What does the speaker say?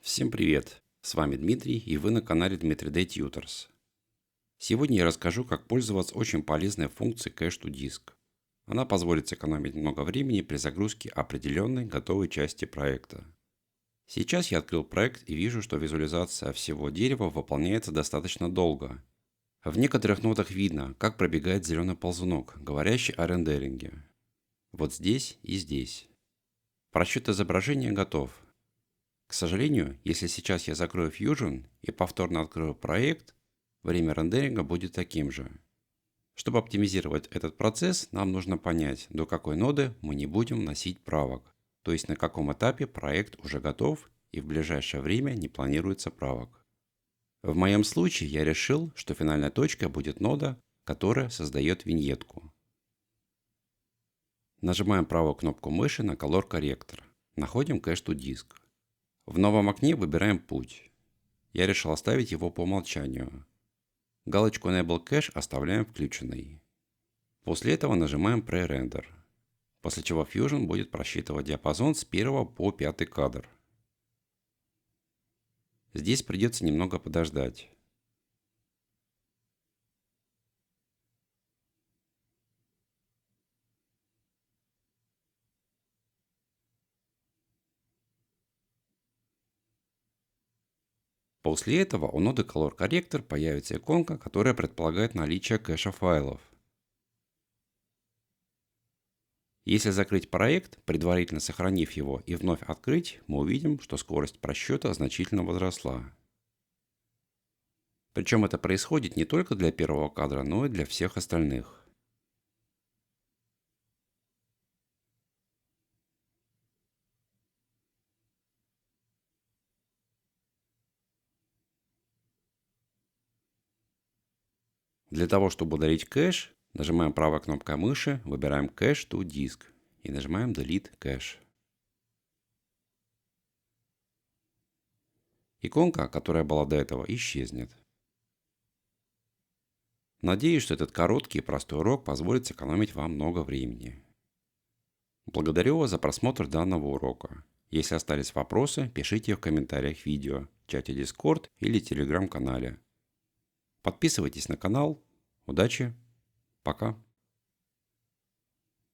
Всем привет! С вами Дмитрий, и вы на канале Dmitry Day Tutors. Сегодня я расскажу, как пользоваться очень полезной функцией Cache to Disk. Она позволит сэкономить много времени при загрузке определенной готовой части проекта. Сейчас я открыл проект и вижу, что визуализация всего дерева выполняется достаточно долго. В некоторых нотах видно, как пробегает зеленый ползунок, говорящий о рендеринге. Вот здесь и здесь. Просчет изображения готов. К сожалению, если сейчас я закрою Fusion и повторно открою проект, время рендеринга будет таким же. Чтобы оптимизировать этот процесс, нам нужно понять, до какой ноды мы не будем вносить правок, то есть на каком этапе проект уже готов и в ближайшее время не планируется правок. В моем случае я решил, что финальной точкой будет нода, которая создает виньетку. Нажимаем правую кнопку мыши на Color Corrector. Находим Cache to Disk. В новом окне выбираем путь. Я решил оставить его по умолчанию. Галочку Enable Cache оставляем включенной. После этого нажимаем Pre-Render, после чего Fusion будет просчитывать диапазон с 1 по 5 кадр. Здесь придется немного подождать. После этого у ноды Color Corrector появится иконка, которая предполагает наличие кэша файлов. Если закрыть проект, предварительно сохранив его и вновь открыть, мы увидим, что скорость просчета значительно возросла. Причем это происходит не только для первого кадра, но и для всех остальных. Для того, чтобы удалить кэш, нажимаем правой кнопкой мыши, выбираем Cache to Disk и нажимаем Delete Cache. Иконка, которая была до этого, исчезнет. Надеюсь, что этот короткий и простой урок позволит сэкономить вам много времени. Благодарю вас за просмотр данного урока. Если остались вопросы, пишите их в комментариях видео, в чате Discord или телеграм-канале. Подписывайтесь на канал. Удачи. Пока.